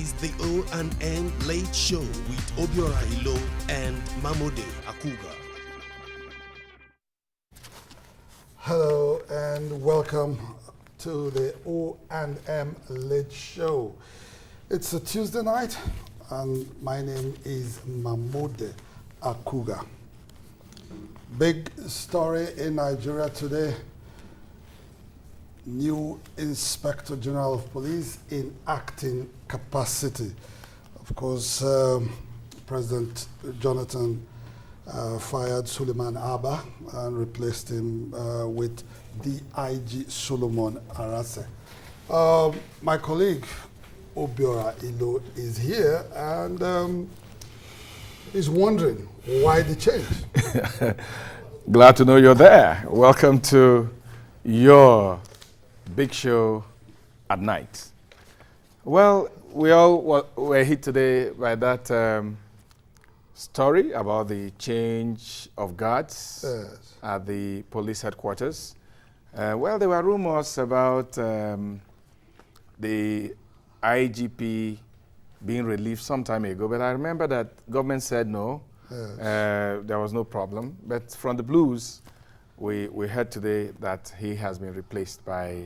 is the O&M Late Show with Obiora Ilo and Mamode Akuga. Hello and welcome to the O&M Late Show. It's a Tuesday night and my name is Mamode Akuga. Big story in Nigeria today. New Inspector General of Police in acting capacity. Of course, President Jonathan fired Suleiman Abba and replaced him with DIG Solomon Arase. My colleague Obiora Ilo is here and is wondering why the change. Glad to know you're there. Welcome to your big show at night. Well, we all were hit today by that story about the change of guards at the police headquarters. Well, there were rumors about the IGP being relieved some time ago, but I remember that government said no, there was no problem. But from the blues, we heard today that he has been replaced by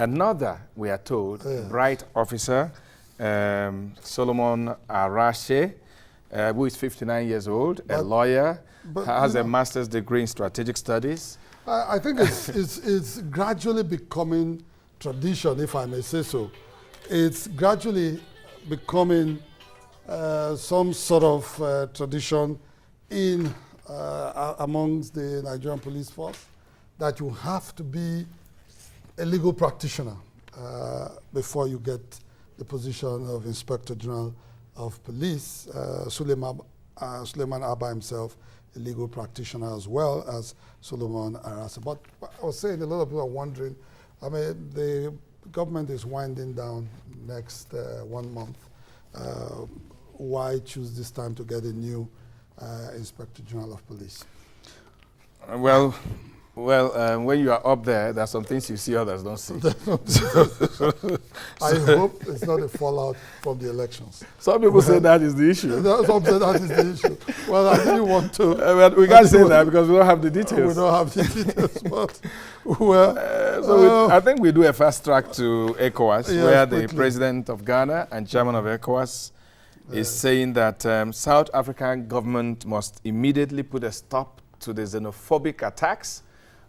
another, we are told, bright officer, Solomon Arase, who is 59 years old, a lawyer, has a master's degree in strategic studies. I think it's gradually becoming tradition, if I may say so. It's gradually becoming some sort of tradition in amongst the Nigerian police force that you have to be a legal practitioner before you get the position of Inspector General of Police. Suleiman Abba himself, a legal practitioner as well as Solomon Arase. But I was saying a lot of people are wondering, I mean, the government is winding down next 1 month. Why choose this time to get a new Inspector General of Police? Well, when you are up there, there are some things you see others don't see. I hope it's not a fallout from the elections. Some people say that is the issue. Some say that is the issue. Well, I didn't want to. But we can't say that because we don't have the details. We don't have the details, but I think we do a fast track to ECOWAS, yes, where quickly. the president of Ghana and chairman of ECOWAS is saying that South African government must immediately put a stop to the xenophobic attacks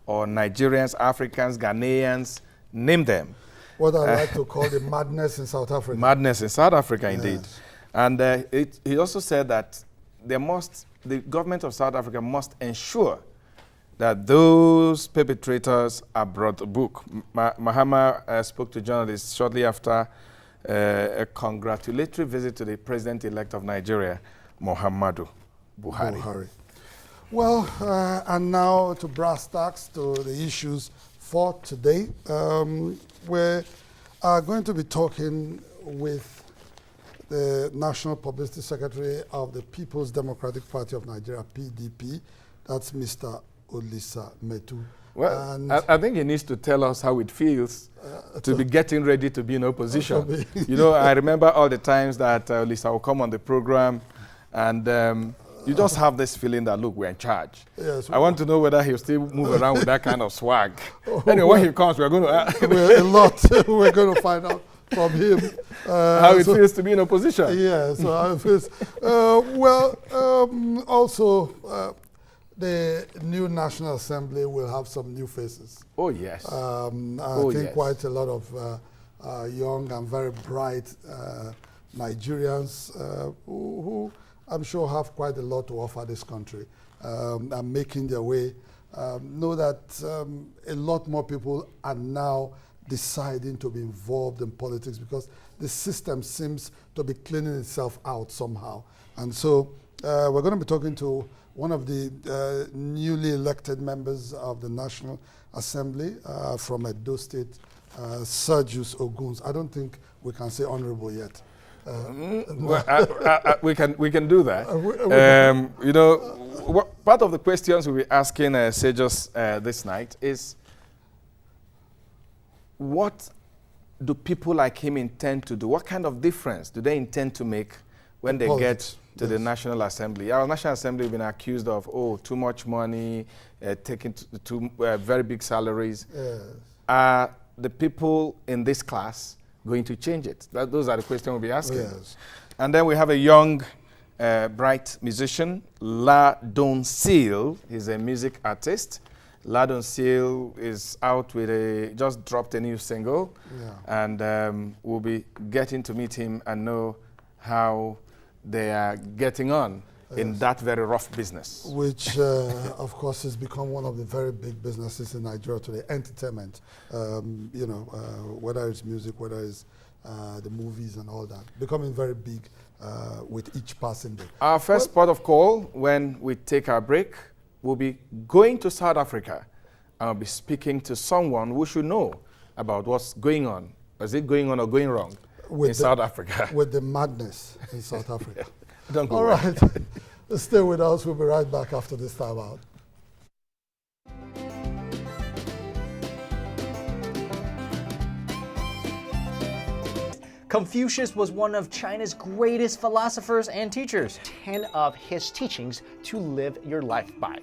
on Nigerians, Africans, Ghanaians, name them. What I like to call the madness in South Africa. Madness in South Africa, indeed. And he also said that the government of South Africa must ensure that those perpetrators are brought to book. Mahama spoke to journalists shortly after a congratulatory visit to the president-elect of Nigeria, Muhammadu Buhari. Well, and now to brass tacks, to the issues for today. We are going to be talking with the National Publicity Secretary of the People's Democratic Party of Nigeria, PDP. That's Mr. Olisa Metuh. Well, and I think he needs to tell us how it feels to be getting ready to be in opposition. You know, I remember all the times that Olisa will come on the program and you just have this feeling that, look, we're in charge. Yes, I want to know whether he'll still move around with that kind of swag. Anyway, when he comes, we're going to... a lot we're going to find out from him. How it feels to be in opposition. Yeah, so how it feels. Also, the new National Assembly will have some new faces. Oh, yes. I think quite a lot of young and very bright Nigerians who I'm sure have quite a lot to offer this country and making their way. Know that a lot more people are now deciding to be involved in politics because the system seems to be cleaning itself out somehow. And so we're going to be talking to one of the newly elected members of the National Assembly from Edo State, Sergius Oguns. I don't think we can say honorable yet. We can do that. You know, part of the questions we'll be asking Sergius this night is, what do people like him intend to do? What kind of difference do they intend to make when they get to the National Assembly? Our National Assembly has been accused of, too much money, taking very big salaries. Yes. Are the people in this class going to change it? Those are the questions we'll be asking. Yes. And then we have a young, bright musician, La Don Seal. He's a music artist. La Don Seal is out with just dropped a new single. Yeah. And we'll be getting to meet him and know how they are getting on in that very rough business. Which, of course, has become one of the very big businesses in Nigeria today, entertainment. Whether it's music, whether it's the movies and all that, becoming very big with each passing day. Our first port of call when we take our break, we'll be going to South Africa. I'll be speaking to someone who should know about what's going on. Is it going on or going wrong in South Africa? With the madness in South Africa. Don't go All away. right. Stay with us. We'll be right back after this time out. Confucius was one of China's greatest philosophers and teachers. 10 of his teachings to live your life by.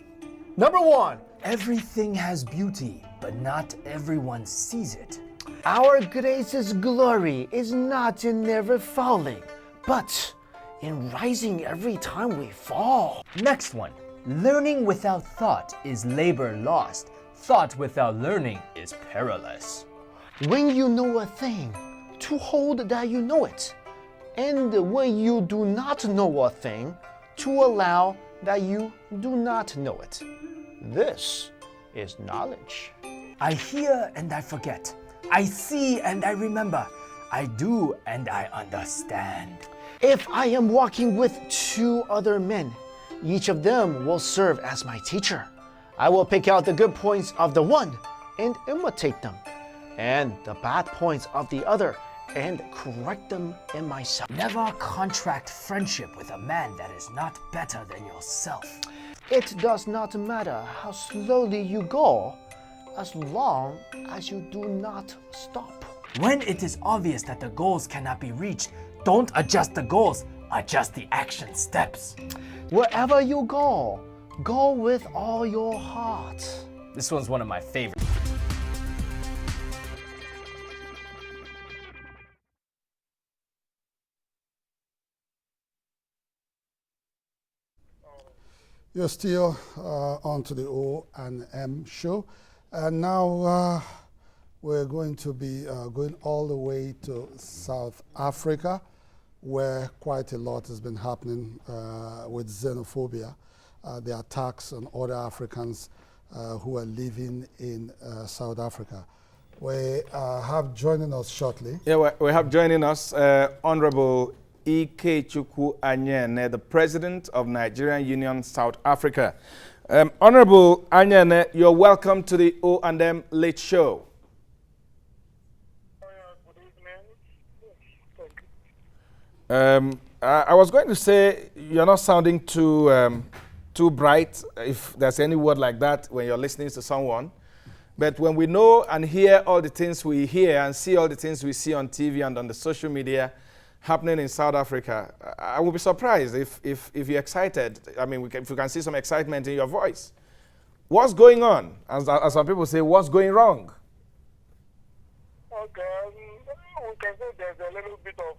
Number 1. Everything has beauty, but not everyone sees it. Our greatest glory is not in never falling, but in rising every time we fall. Next one. Learning without thought is labor lost. Thought without learning is perilous. When you know a thing, to hold that you know it. And when you do not know a thing, to allow that you do not know it. This is knowledge. I hear and I forget. I see and I remember. I do and I understand. If I am walking with 2 other men, each of them will serve as my teacher. I will pick out the good points of the one and imitate them, and the bad points of the other and correct them in myself. Never contract friendship with a man that is not better than yourself. It does not matter how slowly you go, as long as you do not stop. When it is obvious that the goals cannot be reached, don't adjust the goals, adjust the action steps. Wherever you go, go with all your heart. This one's one of my favorites. You're still on to the O&M show. And now we're going to be going all the way to South Africa, where quite a lot has been happening with xenophobia, the attacks on other Africans who are living in South Africa. We have joining us shortly. Yeah, we have joining us Honorable Ikechukwu Anyene, the President of Nigerian Union South Africa. Honorable Anyene, you're welcome to the O&M Late Show. Good evening. I was going to say you're not sounding too bright, if there's any word like that when you're listening to someone. But when we know and hear all the things we hear and see all the things we see on TV and on the social media happening in South Africa, I would be surprised if you're excited. I mean, if we can see some excitement in your voice. What's going on? As some people say, what's going wrong? Okay, we can say there's a little bit of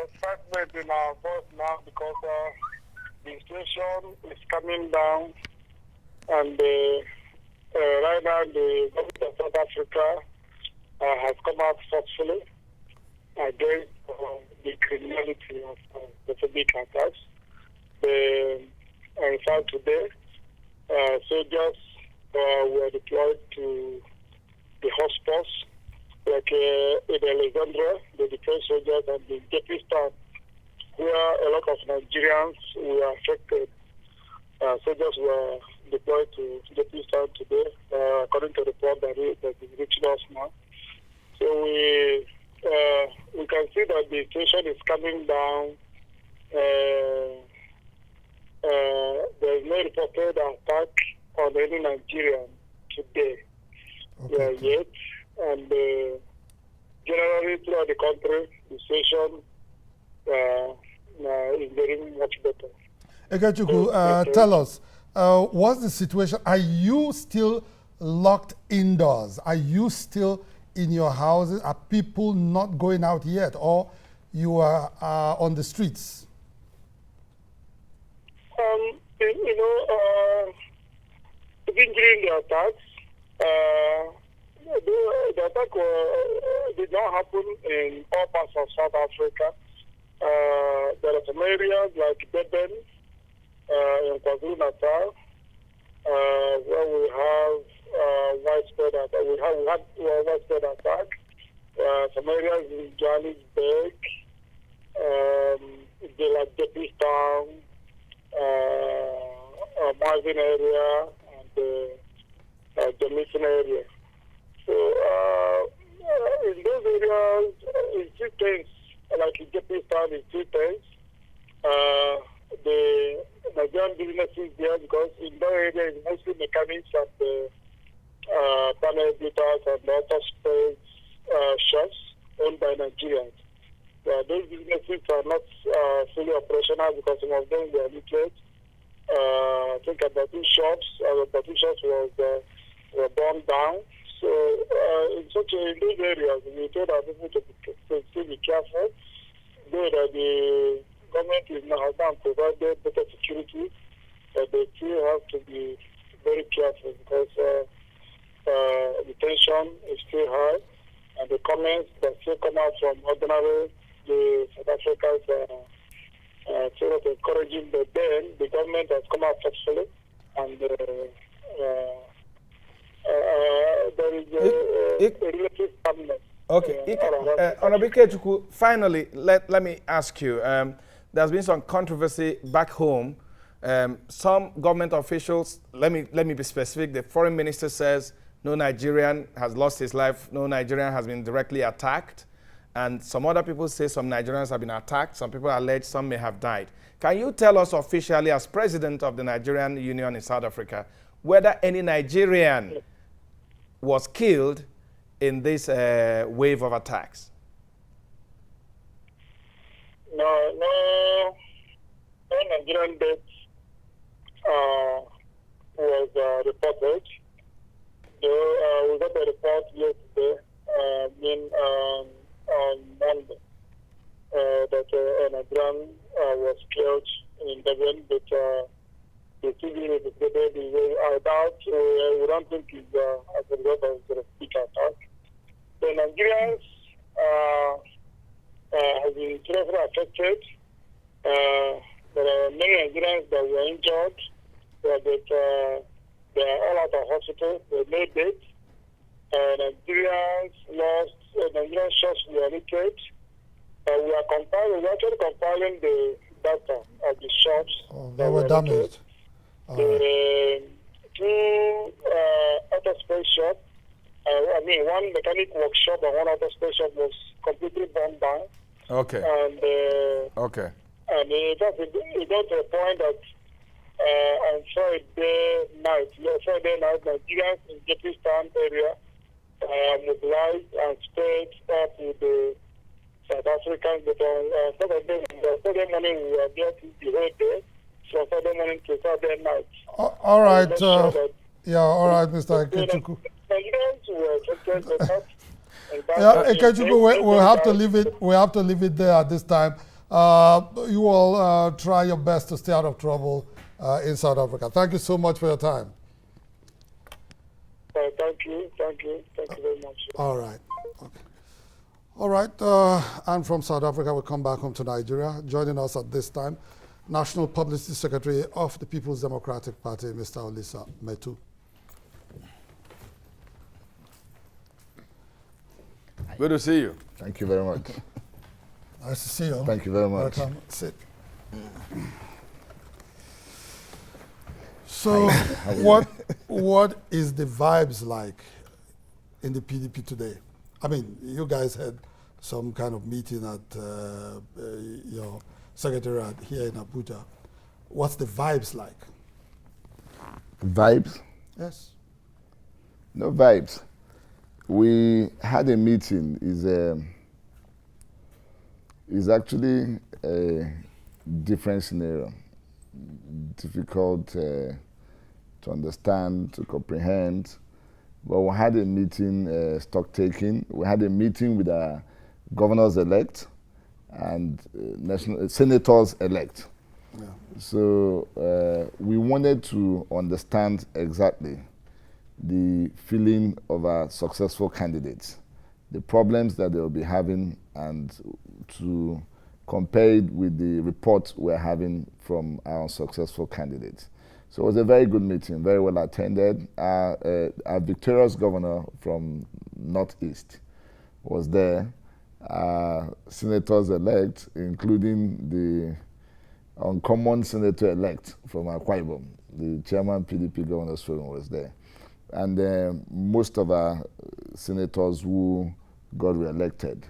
excitement in our voice now because the situation is coming down, and right now the government of South Africa has come out forcefully against the criminality of the Xenophobic attacks. In fact, today, soldiers were deployed to the hotspots, like in Alexandria, the defense soldiers and the Jepistan, where a lot of Nigerians were affected. Soldiers were deployed to Jepistan today, according to the report that is reaching us now. So we can see that the situation is coming down. There is no reported attack on any Nigerian today yet, and generally throughout the country, the situation is getting much better. Ekechukwu, tell us, what's the situation? Are you still locked indoors? Are you still in your houses? Are people not going out yet, or you are on the streets? Even during the attacks, the attack did not happen in all parts of South Africa. There are some areas like Durban, in KwaZulu-Natal, where we have widespread attack. We had widespread attack. Some areas in Johannesburg, Depistown, Marvin area, and the Mission area. So in those areas, it's two things. Like in Depistown, it's two things. The Nigerian businesses there, because in that area it's mostly mechanics and panel builders and auto space shops owned by Nigerians. Those businesses are not fully operational because some of them were literate. I think about two shops were burned down. So in those areas, we told our people to still be careful. Though that the government has now provided better security, but they still have to be very careful because the tension is still high, and the comments that still come out from ordinary the South Africans sort of encouraging, but then the government has come out forcefully, and there is a relative calmness. Okay. Honorable Ikechukwu, finally, let me ask you, there's been some controversy back home. Some government officials, let me be specific, the foreign minister says no Nigerian has lost his life, no Nigerian has been directly attacked. And some other people say some Nigerians have been attacked, some people allege some may have died. Can you tell us officially, as president of the Nigerian Union in South Africa, whether any Nigerian was killed in this wave of attacks? No Nigerian death was reported. We got a report yesterday on Monday that a Nigerian was killed in Durban, but the civilian is dead. I doubt, we don't think it's as a result of the big attack. The Nigerians have been terribly affected. There are many Nigerians that were injured, but they are all out of hospital. They made it. Nigerians lost. Nigerian shops were looted. We are actually compiling the data of the shops that were damaged. Two auto space shops. One mechanic workshop and one auto space shop was completely burned down. Okay. And it got to a point that on Friday night, Nigerians in Depistown area mobilized and stayed up with the South Africans. But on Saturday morning, we were there to the whole day, from Saturday morning to Saturday night. All right. All right, Mr. Ikechukwu. Nigerians were affected, but not. Yeah, Ikechukwu, we'll have to leave it. We have to leave it there at this time. You will try your best to stay out of trouble in South Africa. Thank you so much for your time. Thank you very much. All right. Okay. All right. And from South Africa, we'll come back home to Nigeria. Joining us at this time, National Publicity Secretary of the People's Democratic Party, Mr. Olisa Metuh. Good to see you. Thank you very much. Nice to see you. Thank you very much. Welcome. Sit. So, what is the vibes like in the PDP today? I mean, you guys had some kind of meeting at your secretariat here in Abuja. What's the vibes like? Vibes? Yes. No vibes. We had a meeting. Is actually a different scenario, difficult to understand, to comprehend. But we had a meeting, stock taking. We had a meeting with our governors-elect and national senators-elect. Yeah. So we wanted to understand exactly the feeling of our successful candidates, the problems that they'll be having, and to compare it with the reports we're having from our successful candidates. So it was a very good meeting, very well attended. Our victorious governor from Northeast was there. Senators-elect, including the uncommon senator-elect from Akwa Ibom, the chairman PDP Governors Forum was there. And most of our senators who got re-elected,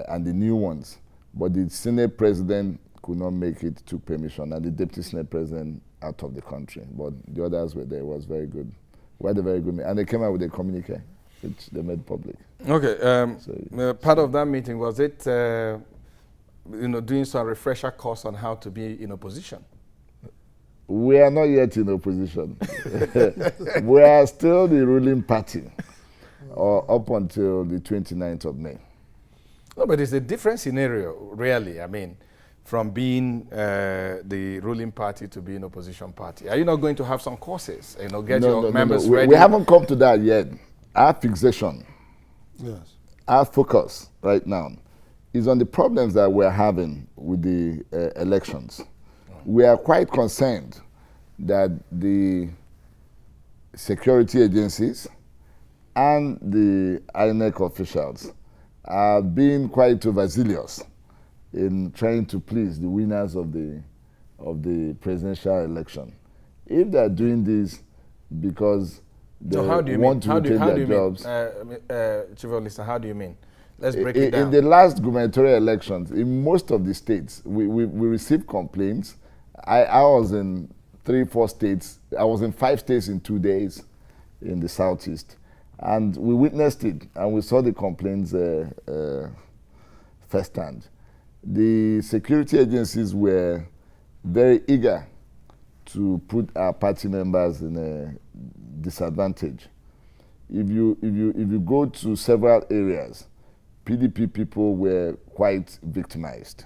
and the new ones. But the Senate president could not make it, took permission, and the deputy Senate president out of the country. But the others were there. It was very good. We had a very good meeting. And they came out with a communique, which they made public. Okay. Part of that meeting, was it doing some refresher course on how to be in opposition? We are not yet in opposition. We are still the ruling party up until the 29th of May. No, but it's a different scenario, really. I mean, from being the ruling party to being opposition party. Are you not going to have some courses? Get your members ready? We haven't come to that yet. Our fixation, yes, our focus right now is on the problems that we're having with the elections. We are quite concerned that the security agencies and the INEC officials are being quite overzealous in trying to please the winners of the presidential election. If they are doing this because they want to retain their jobs. Chief Olisa, how do you mean? Let's break it down. In the last gubernatorial elections, in most of the states, we received complaints. I was in 3-4 states. I was in 5 states in 2 days in the Southeast. And we witnessed it, and we saw the complaints firsthand. The security agencies were very eager to put our party members in a disadvantage. If you go to several areas, PDP people were quite victimized.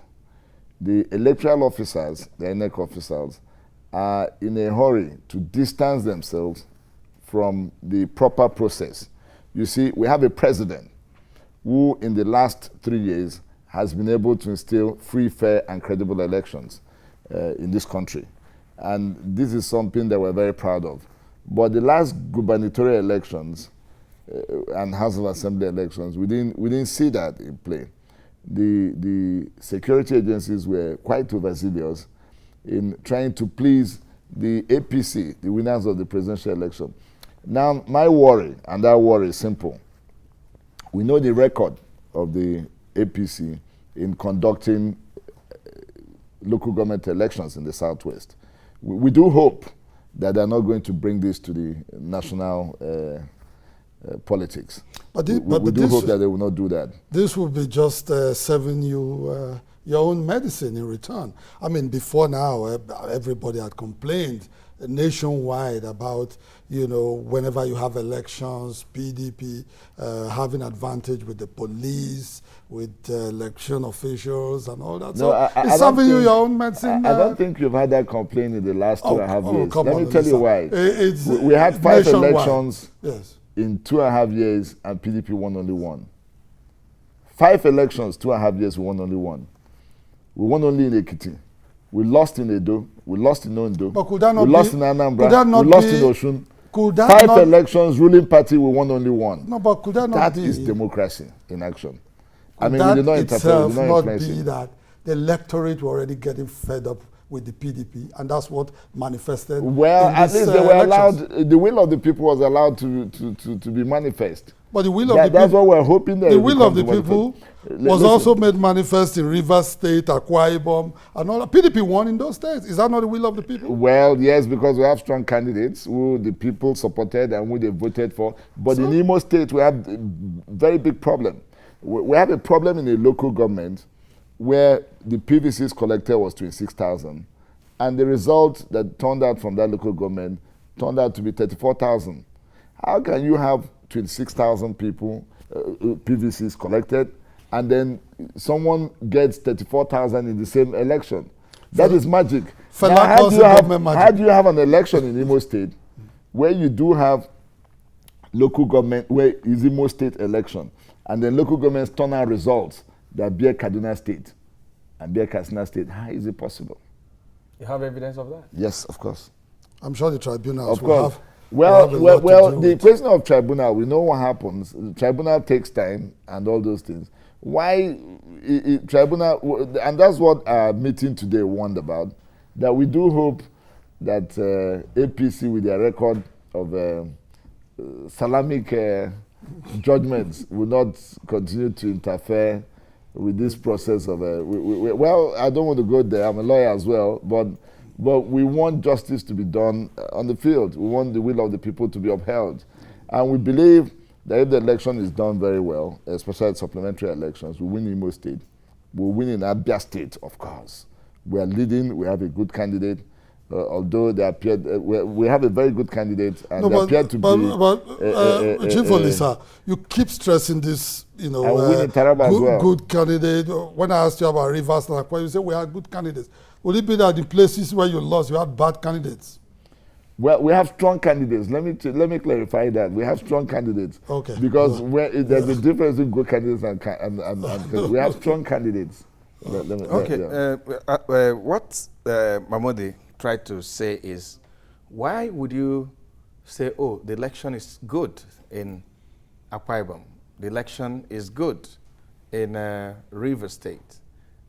The electoral officers, the INEC officers, are in a hurry to distance themselves from the proper process. You see, we have a president who in the last 3 years has been able to instill free, fair, and credible elections in this country. And this is something that we're very proud of. But the last gubernatorial elections and House of Assembly elections, we didn't see that in play. The security agencies were quite overzealous in trying to please the APC, the winners of the presidential election. Now, my worry, and that worry is simple. We know the record of the APC in conducting local government elections in the Southwest. We do hope that they're not going to bring this to the national politics. But we do hope that they will not do that. This will be just serving you your own medicine in return. I mean, before now, everybody had complained nationwide about, whenever you have elections, PDP having advantage with the police, with election officials and all that. No, so it's serving you your own medicine. I don't think you've had that complaint in the last 2.5 years. Let me tell Olisa. you why. We had 5 elections in 2.5 years, and PDP won only 1. 5 elections, 2.5 years, we won only 1. We won only in Ekiti. We lost in Edo. We lost in Ondo. But could that not we lost in Anambra. We lost in Osun. 5 elections, ruling party, we won only 1. No, but could that not be? That is democracy in action. I mean, we did not interfere. We did not influence it. That the electorate were already getting fed up with the PDP, and that's what manifested. Well, at least they were allowed. The will of the people was allowed to be manifest. But the will of the That's people, what we're hoping that the it will of the becomes people L- was listen. also made manifest in Rivers State, Akwa Ibom, and all. PDP won in those states. Is that not the will of the people? Well, yes, because we have strong candidates who the people supported and who they voted for. But in Imo State, we have a very big problem. We have a problem in a local government where the PVCs collected was 26,000. And the result that turned out from that local government turned out to be 34,000. How can you have 26,000 people, PVCs collected, and then someone gets 34,000 in the same election? That is magic. Now, how do you have an election in Imo State where you do have local government, where is Imo State election, and then local governments turn out results that bear Kaduna State and bear Katsina State? How is it possible? You have evidence of that? Yes, of course. I'm sure the tribunals Of will course. have. Well, the with. question of tribunal, we know what happens. The tribunal takes time and all those things. Why tribunal, and that's what our meeting today warned about, that we do hope that APC, with their record of Islamic judgments, will not continue to interfere with this process of well, I don't want to go there. I'm a lawyer as well, but we want justice to be done on the field. We want the will of the people to be upheld, and we believe that if the election is done very well, especially supplementary elections, we win in Imo State, we win in Abia State, of course. We are leading. We have a good candidate. Although they appeared, we have a very good candidate, and they appear to be. Chief Olisa, you keep stressing this, good candidate. When I asked you about Rivers and Akwa, you said we had good candidates. Would it be that the places where you lost, you had bad candidates? Well, we have strong candidates. Let me clarify that. We have strong candidates. Okay. Because there's a difference between good candidates and we have strong candidates. What Mamodi tried to say is, why would you say, oh, the election is good in Akwa Ibom, the election is good in River State,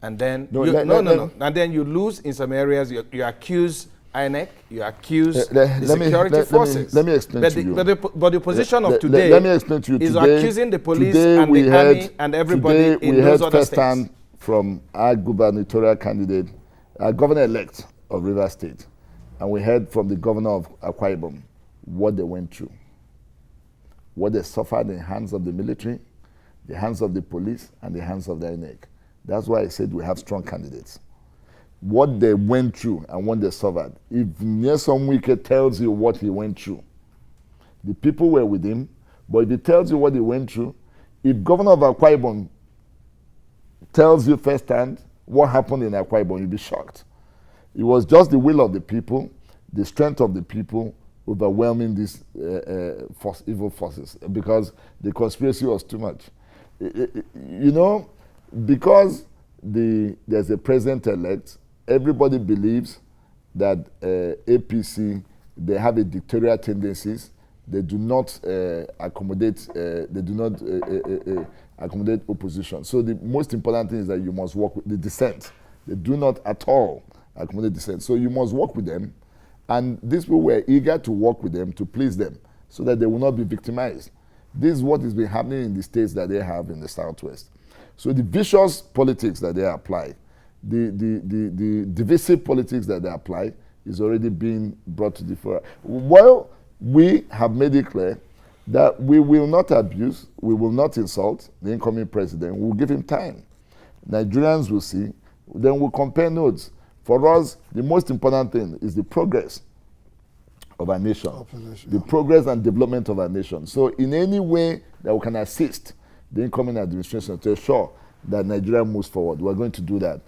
and then and then you lose in some areas. You accuse INEC, you accuse the security forces. Let me explain to you. But the position of today let me explain to you. is today, accusing the police and the army and everybody in those other states. From our gubernatorial candidate, our governor-elect of River State, and we heard from the governor of Akwa Ibom what they went through, what they suffered in the hands of the military, the hands of the police, and the hands of the INEC. That's why I said we have strong candidates. What they went through and what they suffered. If Nyesom Wike tells you what he went through, the people were with him, but if he tells you what he went through, if governor of Akwa Ibom tells you firsthand what happened in Akwa Ibom, you'll be shocked. It was just the will of the people, the strength of the people overwhelming these evil forces, because the conspiracy was too much. Because there's a president-elect, everybody believes that APC, they have a dictatorial tendencies. They do not accommodate. Accommodate opposition. So the most important thing is that you must work with the dissent. They do not at all accommodate dissent. So you must work with them, and these people were eager to work with them to please them, so that they will not be victimized. This is what has been happening in the states that they have in the Southwest. So the vicious politics that they apply, the divisive politics that they apply, is already being brought to the fore. Well, we have made it clear that we will not abuse, we will not insult the incoming president. We will give him time. Nigerians will see, then we'll compare notes. For us, the most important thing is the progress of our nation, the progress and development of our nation. So in any way that we can assist the incoming administration to ensure that Nigeria moves forward, we're going to do that.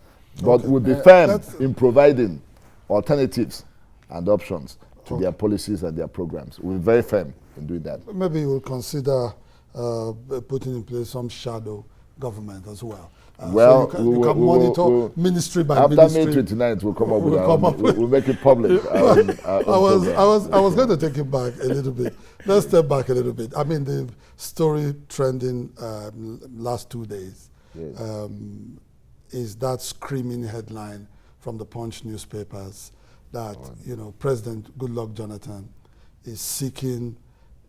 But we'll be firm in providing alternatives and options to their policies and their programs. We're very firm in doing that. Maybe you will consider putting in place some shadow government as well. Well, so you can monitor ministry by ministry. After May 29th, we'll come up with we'll make it public. I was going to take it back a little bit. Let's step back a little bit. I mean, the story trending last 2 days is that screaming headline from the Punch newspapers that President Goodluck Jonathan is seeking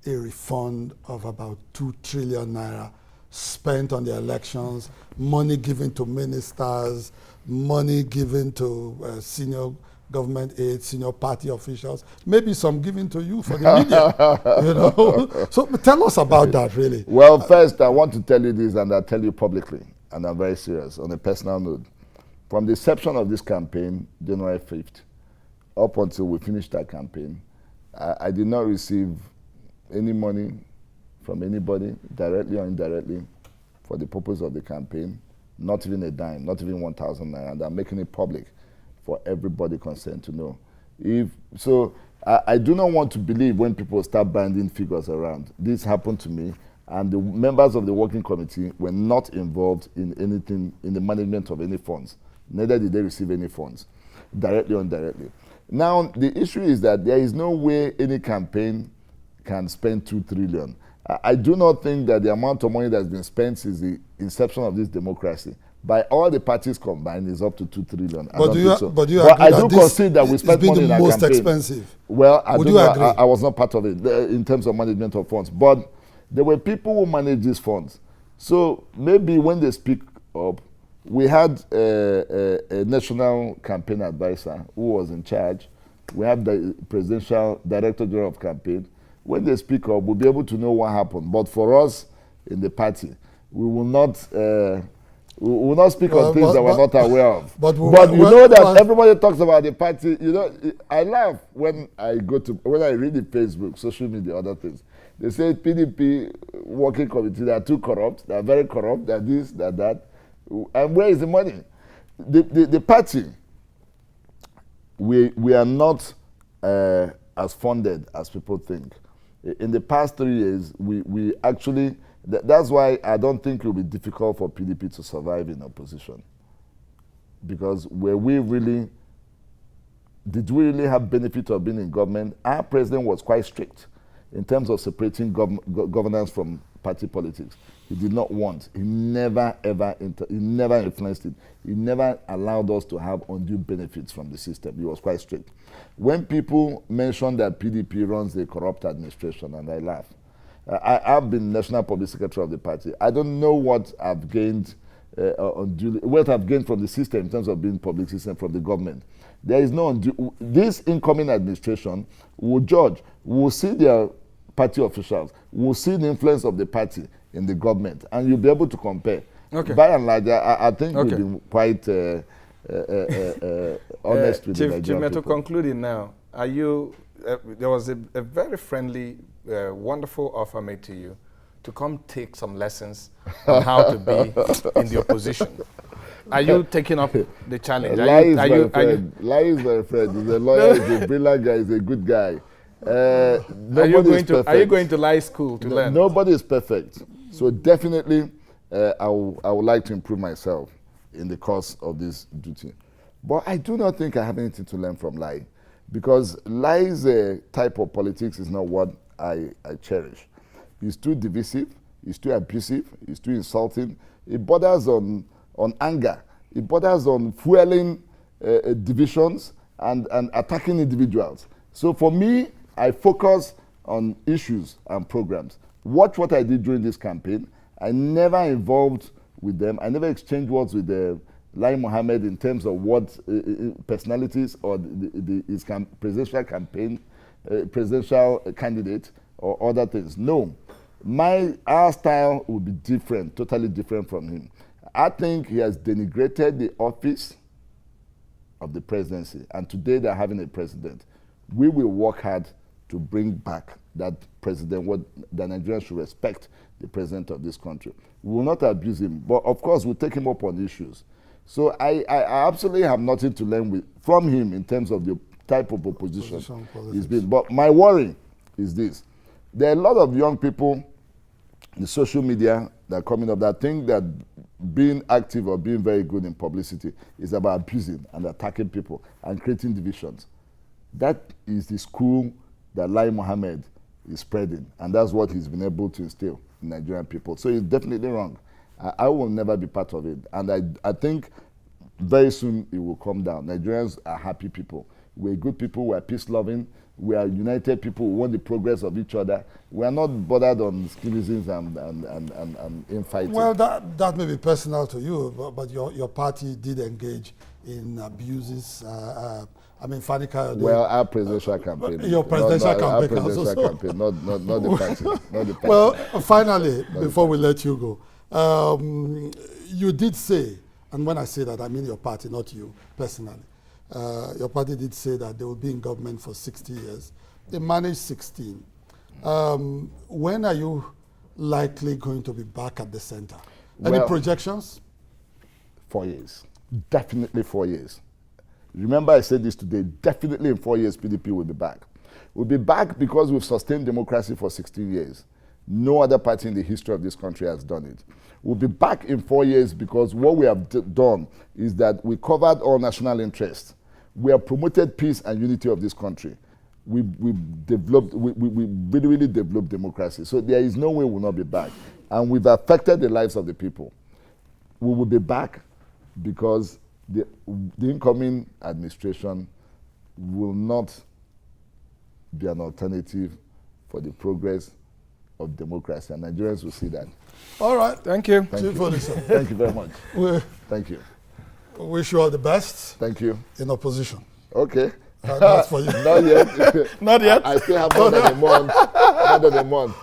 a refund of about 2 trillion naira spent on the elections, money given to ministers, money given to senior government aides, senior party officials, maybe some given to you for the media. You know? So tell us about that, really. Well, first, I want to tell you this, and I'll tell you publicly, and I'm very serious, on a personal note. From the inception of this campaign, January 5th, up until we finished that campaign, I did not receive any money from anybody, directly or indirectly, for the purpose of the campaign, not even a dime, not even 1,000 naira, and I'm making it public for everybody concerned to know. I do not want to believe when people start banding figures around. This happened to me, and the members of the working committee were not involved in anything, in the management of any funds. Neither did they receive any funds, directly or indirectly. Now, the issue is that there is no way any campaign can spend 2 trillion. I do not think that the amount of money that's been spent since the inception of this democracy, by all the parties combined, is up to 2 trillion. But do you agree I do that concede that we spent money in the our most campaign. expensive? Well, Would you agree? I was not part of it in terms of management of funds, but there were people who managed these funds. So maybe when they speak up, we had a national campaign advisor who was in charge. We have the presidential director general of campaign. When they speak up, we'll be able to know what happened. But for us in the party, we will not speak on things that we're not aware of. But you know that everybody talks about the party. You know, I laugh when I read the Facebook, social media, other things. They say PDP working committee, they are too corrupt, they are very corrupt, they are this, they are that. And where is the money? The party, we are not as funded as people think. In the past 3 years, we actually, that's why I don't think it will be difficult for PDP to survive in opposition. Because did we really have benefit of being in government? Our president was quite strict in terms of separating governance from party politics. He did not want, he never influenced it. He never allowed us to have undue benefits from the system. He was quite strict. When people mention that PDP runs a corrupt administration, and I laugh. I've been national public secretary of the party. I don't know what I've gained what I've gained from the system in terms of being public system from the government. There is no undue. This incoming administration will judge, will see their party officials, will see the influence of the party in the government, and you'll be able to compare. Okay. By and large, I think we've been quite honest with the Nigerian Chief Metuh, people. concluding now, are you? There was a very friendly, wonderful offer made to you to come take some lessons on how to be in the opposition. Are you taking up the challenge? Lai is my friend. He's a lawyer, he's a brilliant guy, he's a good guy. Are you going to Lai school to learn? Nobody is perfect. So definitely, I would like to improve myself in the course of this duty. But I do not think I have anything to learn from Lai, because Lai's type of politics is not what I cherish. He's too divisive, he's too abusive, he's too insulting. It borders on anger. It borders on fueling divisions and attacking individuals. So for me, I focus on issues and programs. Watch what I did during this campaign. I never involved with them. I never exchanged words with Lai Mohammed in terms of what personalities or his presidential campaign, presidential candidate or other things. No, our style will be different, totally different from him. I think he has denigrated the office of the presidency, and today they're having a president. We will work hard to bring back that president, the Nigerians should respect the president of this country. We will not abuse him, but of course we'll take him up on issues. So I absolutely have nothing to learn from him in terms of the type of opposition he's been. But my worry is this. There are a lot of young people in social media that are coming up that think that being active or being very good in publicity is about abusing and attacking people and creating divisions. That is the school that Lai Mohammed is spreading, and that's what he's been able to instill in Nigerian people. So it's definitely wrong. I will never be part of it, and I think very soon it will come down. Nigerians are happy people. We're good people, we're peace-loving, we are united people who want the progress of each other. We are not bothered on schisms and infighting. Well, that may be personal to you, but your party did engage in abuses. I mean, Fani Kayode. Well, our presidential campaign. Your presidential campaign. Our presidential campaign, not the party. Not the party. Well, finally, before we let you go, you did say, and when I say that, I mean your party, not you personally. Your party did say that they will be in government for 60 years. They managed 16. When are you likely going to be back at the center? Any projections? 4 years. Definitely 4 years. Remember I said this today, definitely in 4 years PDP will be back. We'll be back because we've sustained democracy for 16 years. No other party in the history of this country has done it. We'll be back in 4 years because what we have done is that we covered all national interests. We have promoted peace and unity of this country. We really developed democracy. So there is no way we'll not be back. And we've affected the lives of the people. We will be back because the incoming administration will not be an alternative for the progress of democracy, and Nigerians will see that. All right. Thank you. Thank you. Thank you very much. Thank you. We wish you all the best. Thank you. In opposition. Okay. That's for you. Not yet. Not yet. I still have more than a month. More than a month.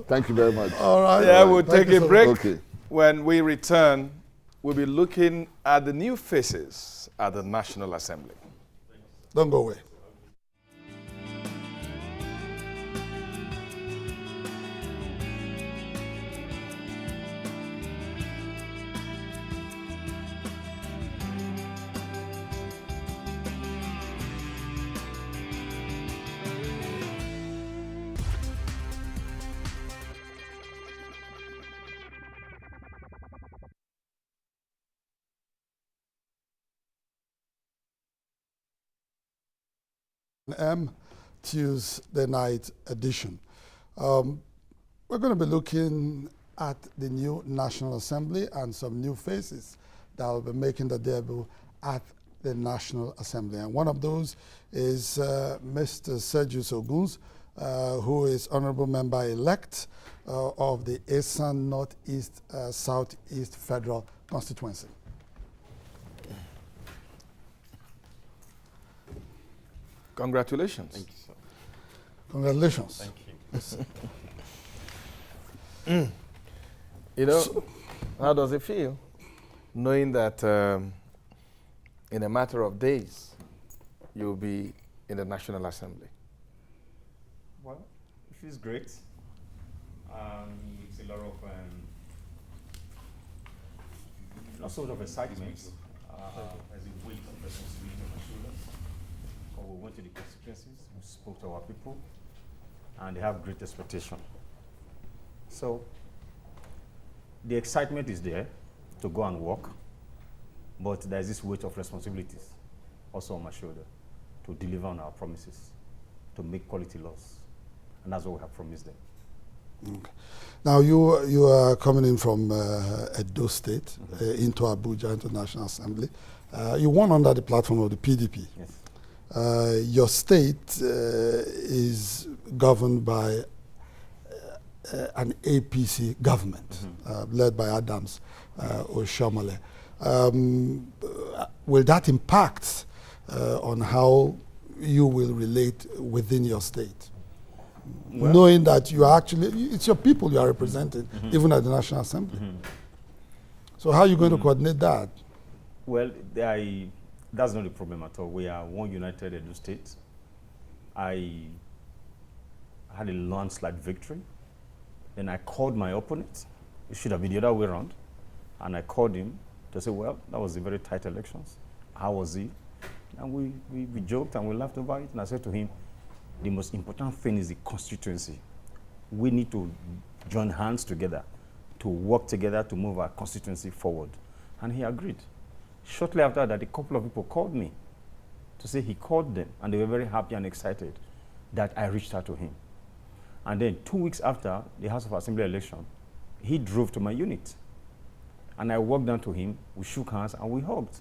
Thank you very much. All right. Yeah, we'll take a break. Okay. When we return, we'll be looking at the new faces at the National Assembly. Don't go away. Tuesday night edition. We're going to be looking at the new National Assembly and some new faces that will be making the debut at the National Assembly. And one of those is Mr. Sergius Oguns, who is Honorable Member-elect of the Esan Northeast Southeast Federal Constituency. Congratulations. Thank you, sir. Congratulations. Thank you. You know, how does it feel knowing that in a matter of days you'll be in the National Assembly? Well, it feels great. It's a lot of not sort of excitement. There's a weight of responsibility on my shoulders. But we went to the constituencies, we spoke to our people, and they have great expectation. So the excitement is there to go and work, but there's this weight of responsibilities also on my shoulder to deliver on our promises, to make quality laws, and that's what we have promised them. Okay. Now you are coming in from Edo State into Abuja, into National Assembly. You won under the platform of the PDP. Yes. Your state is governed by an APC government led by Adams Oshiomhole. Will that impact on how you will relate within your state? Well, knowing that you are actually, it's your people you are representing, even at the National Assembly. So how are you going to coordinate that? Well, that's not the problem at all. We are one united Edo State. I had a landslide victory. Then I called my opponent. It should have been the other way around. And I called him to say, well, that was a very tight elections. How was he? And we joked and we laughed about it. And I said to him, the most important thing is the constituency. We need to join hands together, to work together to move our constituency forward. And he agreed. Shortly after that, a couple of people called me to say he called them, and they were very happy and excited that I reached out to him. And then 2 weeks after the House of Assembly election, he drove to my unit. And I walked down to him, we shook hands, and we hugged.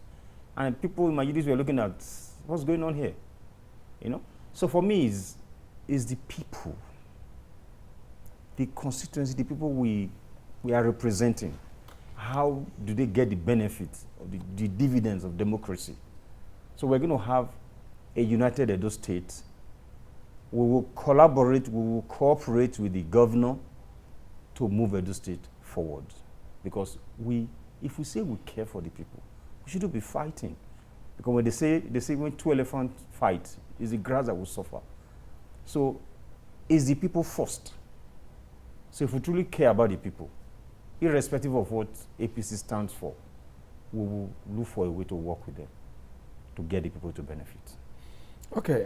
And people in my unit were looking at, what's going on here? you know. So for me, is the people, the constituency, the people we are representing. How do they get the benefits of the dividends of democracy? So we're going to have a united Edo State. We will collaborate, we will cooperate with the governor to move Edo State forward. Because if we say we care for the people, we shouldn't be fighting. Because when they say when two elephants fight, it's the grass that will suffer. So it's the people first. So if we truly care about the people, irrespective of what APC stands for, we will look for a way to work with them to get the people to benefit. Okay,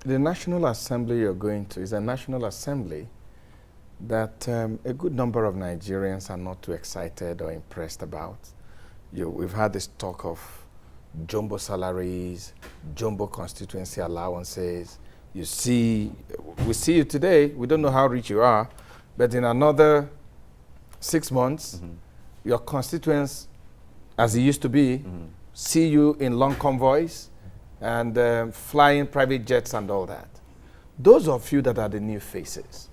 the National Assembly you're going to is a National Assembly that a good number of Nigerians are not too excited or impressed about. We've had this talk of jumbo salaries, jumbo constituency allowances. We see you today, we don't know how rich you are, but in another 6 months, your constituents, as it used to be, see you in long convoys and flying private jets and all that. Those of you that are the new faces,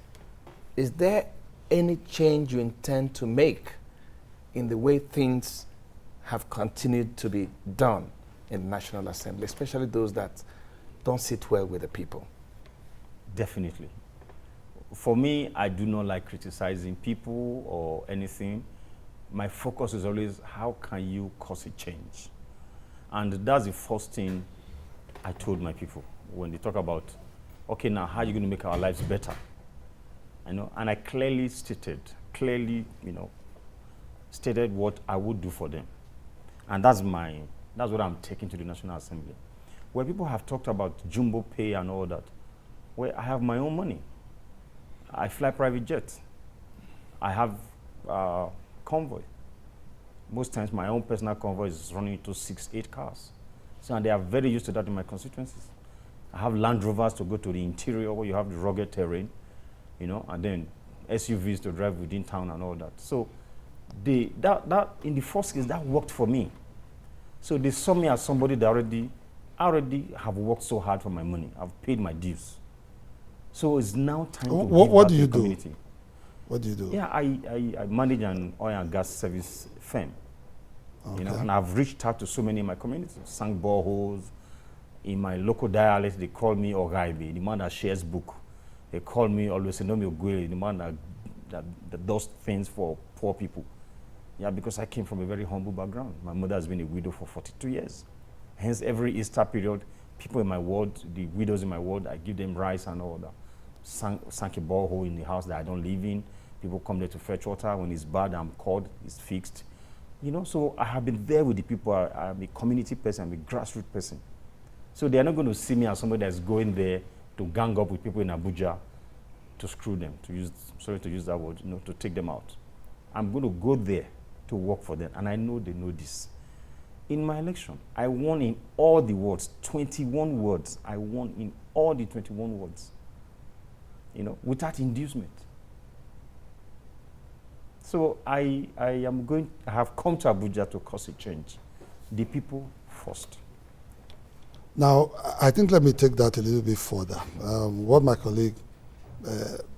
is there any change you intend to make in the way things have continued to be done in the National Assembly, especially those that don't sit well with the people? Definitely. For me, I do not like criticizing people or anything. My focus is always, how can you cause a change? And that's the first thing I told my people when they talk about, okay, now how are you going to make our lives better? And I clearly stated, stated what I would do for them. And that's what I'm taking to the National Assembly. Where people have talked about jumbo pay and all that, where I have my own money. I fly private jets. I have convoy. Most times my own personal convoy is running into 6-8 cars. So and they are very used to that in my constituencies. I have Land Rovers to go to the interior where you have the rugged terrain, and then SUVs to drive within town and all that. So that in the first case, that worked for me. So they saw me as somebody that already have worked so hard for my money. I've paid my dues. So it's now time to give back to the community. What do you do? Yeah, I manage an oil and gas service firm. Okay. And I've reached out to so many in my community, sang boreholes. In my local dialect, they call me Ogaibe, the man that shares book. They call me Olisa, the man that does things for poor people. Yeah, because I came from a very humble background. My mother has been a widow for 42 years. Hence, every Easter period, people in my ward, the widows in my ward, I give them rice and all that. Sank a borehole in the house that I don't live in. People come there to fetch water. When it's bad, I'm called, it's fixed. So I have been there with the people. I'm a community person, I'm a grassroots person. So they're not going to see me as somebody that's going there to gang up with people in Abuja to screw them, to use that word, to take them out. I'm going to go there to work for them, and I know they know this. In my election, I won in all the wards, 21 wards. I won in all the 21 wards, without inducement. So I have come to Abuja to cause a change. The people first. Now, I think let me take that a little bit further. What my colleague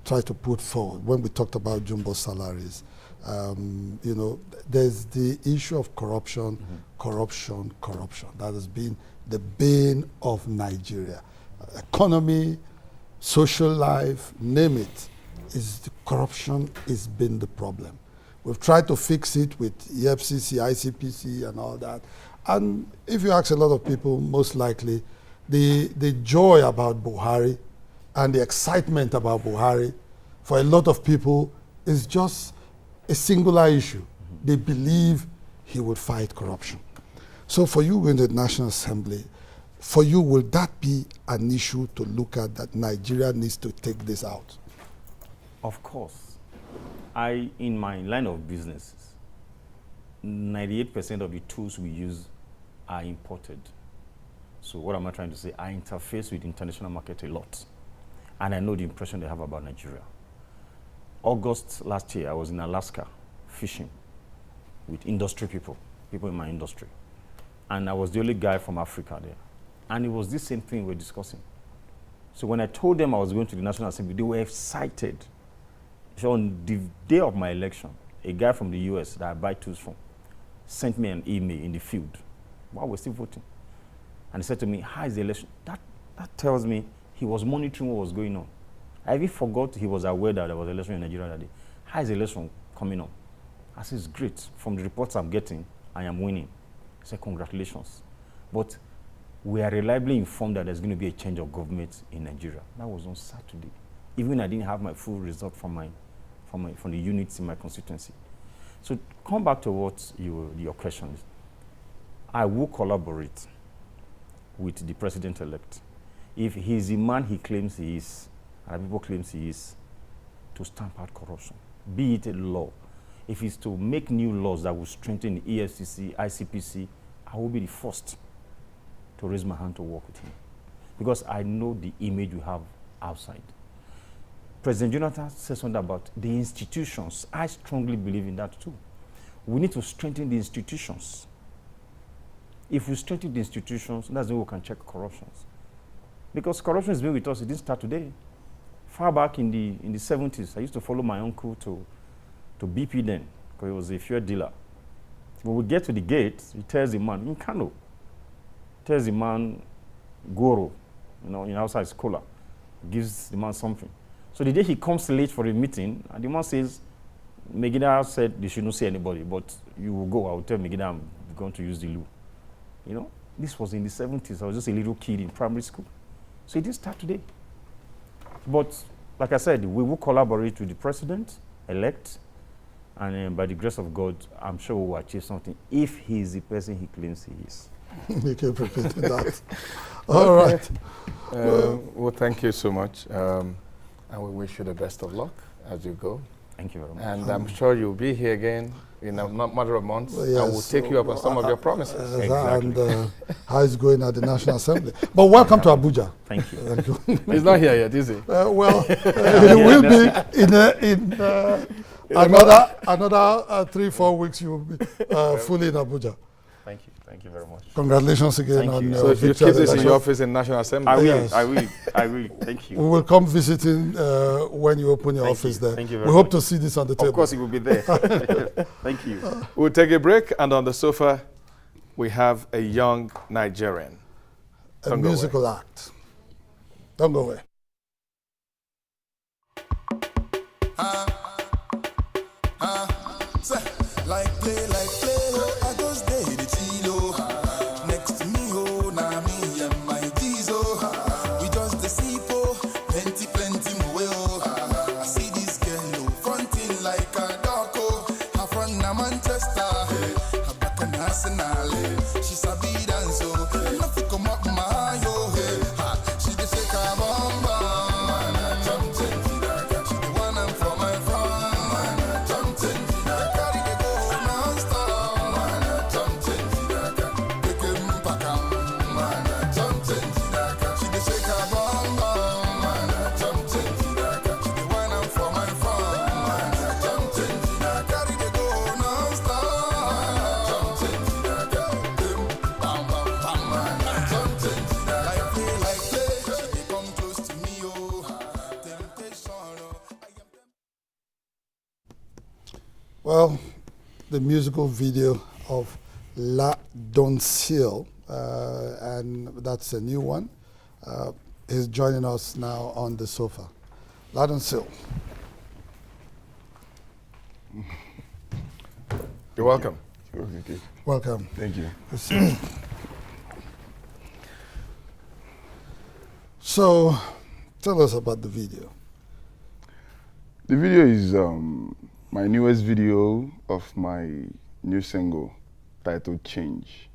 tried to put forward when we talked about jumbo salaries, there's the issue of corruption, corruption. That has been the bane of Nigeria. Economy, social life, name it, corruption has been the problem. We've tried to fix it with EFCC, ICPC, and all that. And if you ask a lot of people, most likely, the joy about Buhari and the excitement about Buhari, for a lot of people, is just a singular issue. They believe he would fight corruption. So for you in the National Assembly, for you, will that be an issue to look at, that Nigeria needs to take this out? Of course. In my line of businesses, 98% of the tools we use are imported. So what am I trying to say? I interface with international market a lot. And I know the impression they have about Nigeria. August last year, I was in Alaska fishing with industry people in my industry. And I was the only guy from Africa there. And it was this same thing we're discussing. So when I told them I was going to the National Assembly, they were excited. So on the day of my election, a guy from the US that I buy tools from sent me an email in the field while we're still voting. And he said to me, how is the election? That tells me he was monitoring what was going on. I even forgot he was aware that there was an election in Nigeria that day. How is the election coming on? I said, it's great. From the reports I'm getting, I am winning. He said, congratulations. But we are reliably informed that there's going to be a change of government in Nigeria. That was on Saturday. Even I didn't have my full result from the units in my constituency. So come back to what your question is. I will collaborate with the president-elect if he's the man he claims he is, and people claims he is, to stamp out corruption, be it a law. If it's to make new laws that will strengthen the EFCC, ICPC, I will be the first to raise my hand to work with him, because I know the image we have outside. President Jonathan said something about the institutions. I strongly believe in that too. We need to strengthen the institutions. If we strengthen the institutions, that's the way we can check corruptions. Because corruption has been with us, it didn't start today. Far back in the 70s, I used to follow my uncle to BP then, because he was a fuel dealer. When we get to the gate, he tells the man, in Kano, tells the man, Goro, in outside scholar, gives the man something. So the day he comes late for a meeting, and the man says, Megida said they should not see anybody, but you will go. I will tell Megida I'm going to use the loo. This was in the 70s. I was just a little kid in primary school. So it didn't start today. But like I said, we will collaborate with the president-elect, and by the grace of God, I'm sure we will achieve something if he is the person he claims he is. You can prepare that. All right. Well, thank you so much. And we wish you the best of luck as you go. Thank you very much. And I'm sure you'll be here again in a matter of months. Yes. I will take you up on some of your promises. Exactly. And how it's going at the National Assembly. But welcome to Abuja. Thank you. Thank you. He's not here yet, is he? Well, he will be in another 3-4 weeks. You will be fully in Abuja. Thank you. Thank you very much. Congratulations again Thank on you. your So if you victory keep this at in the your election. office in National Assembly. I will. Yes. I will. Thank you. We will come visiting when you open your Thank office you. there. Thank you very We hope much. to see this on the table. Of course, he will be there. Thank you. We'll take a break, and on the sofa, we have a young Nigerian. A Don't go musical act. Don't go away. Like play, I just did it, next to me, oh, now me and my diesel. We just the sipo, plenty more, oh. I see this girl, fronting like a dog, her front na Manchester, her back an Arsenal, she sabi dance, oh, nothing come up my, yo, she just shake her bum bum, jump, she the one I'm for my front, jump, carry the go non-stop, jump, pick him back up, jump, she the shake her bum bum, jump, she the one I'm for my front, jump, carry the go non-stop, jump, bam bam bam, jump, like play, she dey come close to me, oh, temptation, oh, I am Well, the musical video of La Doncille, and that's a new one, is joining us now on the sofa. La Doncille. You're welcome. Okay. Welcome. Thank you. So, tell us about the video. The video is my newest video of my new single titled Change.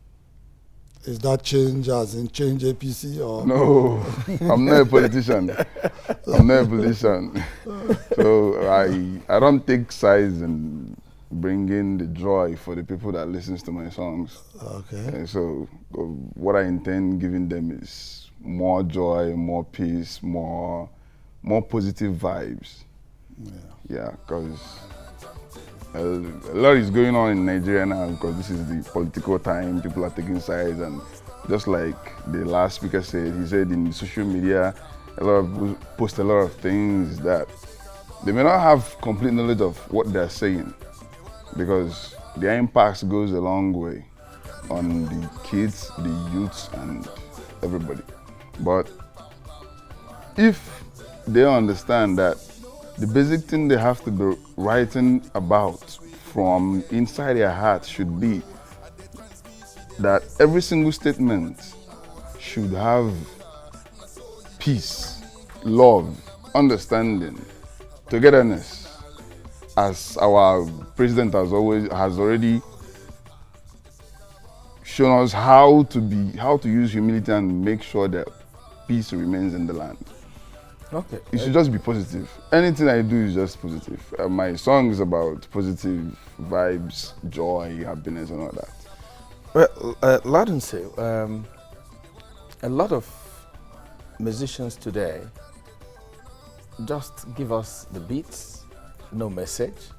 Is that change as in change APC or? No, I'm not a politician. I'm not a politician. So I don't take sides and bring in the joy for the people that listens to my songs. Okay. And so what I intend giving them is more joy, more peace, more positive vibes. Yeah, because a lot is going on in Nigeria now because this is the political time. People are taking sides and just like the last speaker said, he said in social media, a lot of people post a lot of things that they may not have complete knowledge of what they're saying, because their impact goes a long way on the kids, the youths, and everybody. But if they understand that the basic thing they have to be writing about from inside their heart should be that every single statement should have peace, love, understanding, togetherness, as our president has already shown us how to use humility and make sure that peace remains in the land. Okay. It should just be positive. Anything I do is just positive. My song is about positive vibes, joy, happiness, and all that. Well, Ladon say, a lot of musicians today just give us the beats, no message,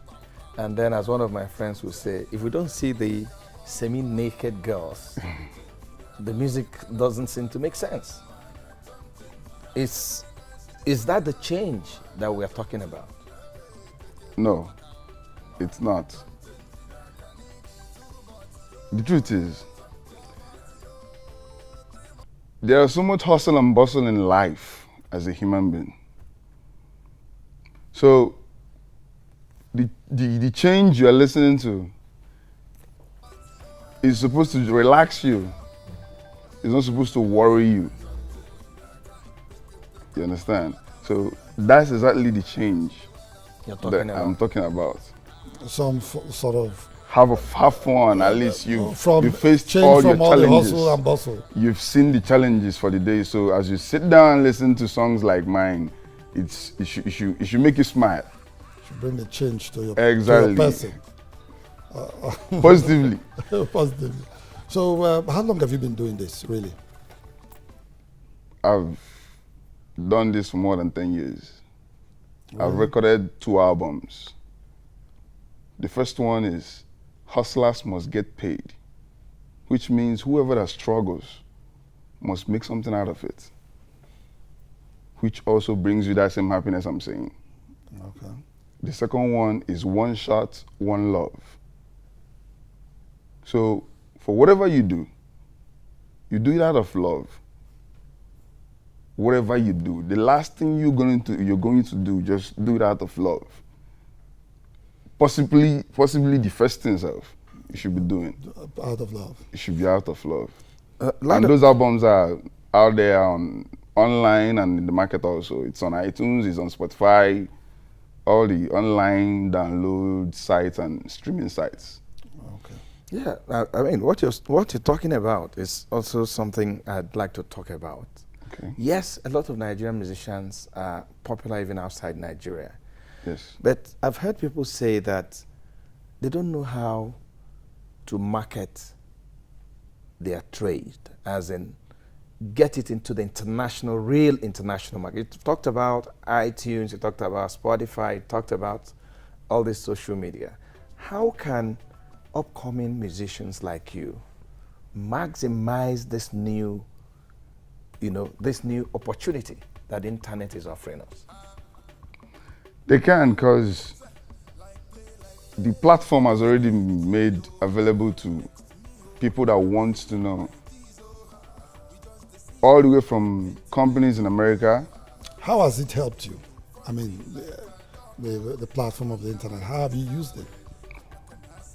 and then, as one of my friends would say, if we don't see the semi-naked girls, the music doesn't seem to make sense. Is that the change that we're talking about? No, it's not. The truth is, there is so much hustle and bustle in life as a human being. So the change you are listening to is supposed to relax you. It's not supposed to worry you. You understand? So that's exactly the change that I'm talking about. Some sort of have fun. At least you faced change all your from all the challenges. hustle and bustle. You've seen the challenges for the day. So as you sit down and listen to songs like mine, it should make you smile. It should bring the change to your, exactly. to your person. Positively. Positively. So how long have you been doing this, really? I've done this for more than 10 years. Really? I've recorded 2 albums. The first one is Hustlers Must Get Paid, which means whoever that struggles must make something out of it, which also brings you that same happiness I'm saying. Okay. The second one is One Shot, One Love. So for whatever you do it out of love. Whatever you do, the last thing you're going to do, just do it out of love. Possibly the first thing you should be doing. Out of love. It should be out of love. And those albums are out there online and in the market also. It's on iTunes, it's on Spotify, all the online download sites and streaming sites. Okay. Yeah, I mean, what you're talking about is also something I'd like to talk about. Okay. Yes, a lot of Nigerian musicians are popular even outside Nigeria. Yes. But I've heard people say that they don't know how to market their trade, as in get it into the real international market. You talked about iTunes, you talked about Spotify, you talked about all this social media. How can upcoming musicians like you maximize this new opportunity that the internet is offering us? They can, because the platform has already been made available to people that want to know. All the way from companies in America. How has it helped you? I mean, the platform of the internet, how have you used it?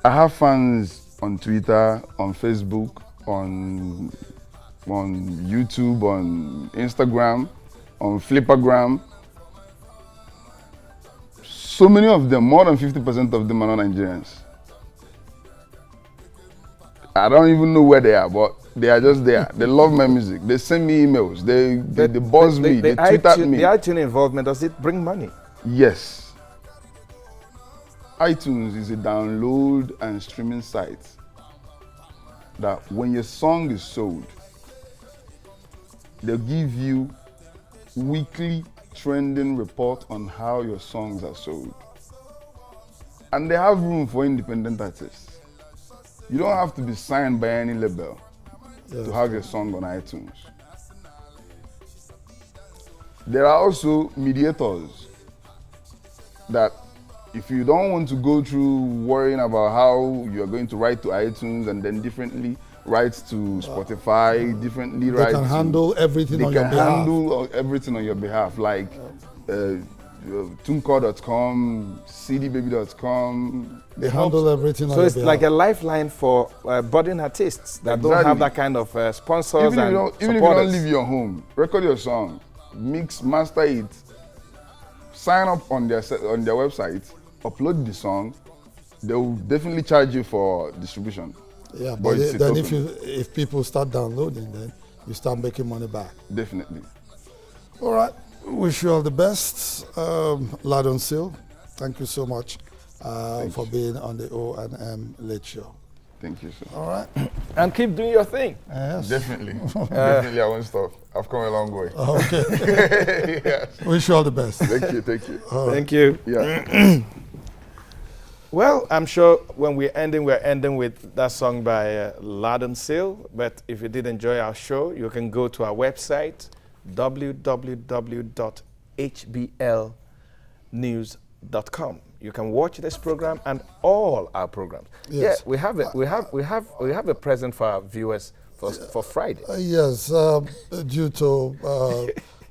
I have fans on Twitter, on Facebook, on YouTube, on Instagram, on Flippergram. So many of them, more than 50% of them are not Nigerians. I don't even know where they are, but they are just there. They love my music. They send me emails. They buzz me. They tweet at me. The iTunes involvement, does it bring money? Yes. iTunes is a download and streaming site that when your song is sold, they'll give you weekly trending report on how your songs are sold. And they have room for independent artists. You don't have to be signed by any label. to have your song on iTunes. There are also mediators that if you don't want to go through worrying about how you're going to write to iTunes and then differently write to Spotify, differently They write can handle everything on your They behalf. can handle everything on your behalf, like TuneCore.com, CDBaby.com. They handle everything on So your it's behalf. like a lifeline for budding artists that don't have that kind of sponsors Even if and you don't supporters. leave your home, record your song, mix, master it, sign up on their website, upload the song. They will definitely charge you for distribution. Yeah, But but it's a then token. if people start downloading, then you start making money back. Definitely. All right. Wish you all the best. Ladon Seal, thank you so much for being on the O&M Late Show. Thank you, sir. All right. And keep doing your thing. Yes. Definitely. Definitely, I won't stop. I've come a long way. Okay. Yes. Wish you all the best. Thank you. Thank you. Thank you. Yeah. Well, I'm sure when we're ending with that song by Ladon Seal. But if you did enjoy our show, you can go to our website, www.hblnews.com. You can watch this program and all our programs. Yes. Yeah, we have a present for our viewers for Friday. Yes, due to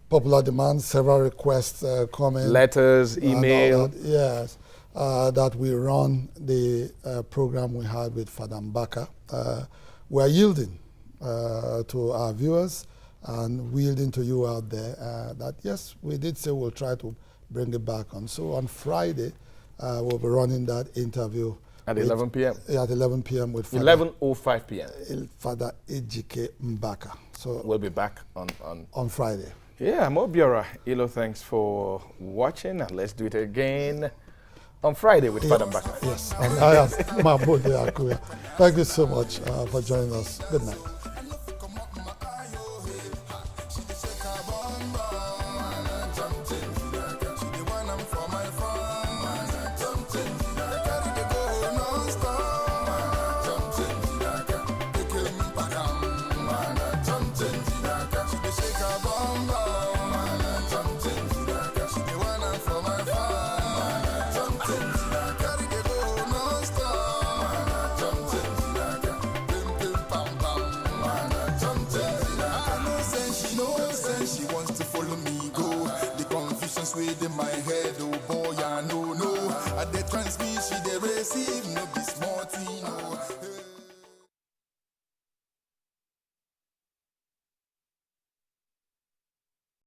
popular demand, several requests coming. Letters, and all email. that, yes, that we run the program we had with Father Mbaka. We are yielding to our viewers and yielding to you out there that yes, we did say we'll try to bring it back on. So on Friday, we'll be running that interview At 11 p.m. At 11 p.m. with Father 11:05 p.m. Father Ejike Mbaka. So We'll be back on Friday. Yeah, I'm Obiora. Ilo, thanks for watching, and let's do it again on Friday with Father Mbaka. Yes, and I am Mahmoud Akuya. Thank you so much for joining us. Good night. She wants to follow me go. The Confucians within my head, oh boy, I know. At the transmission, she they receive no be small thing, no.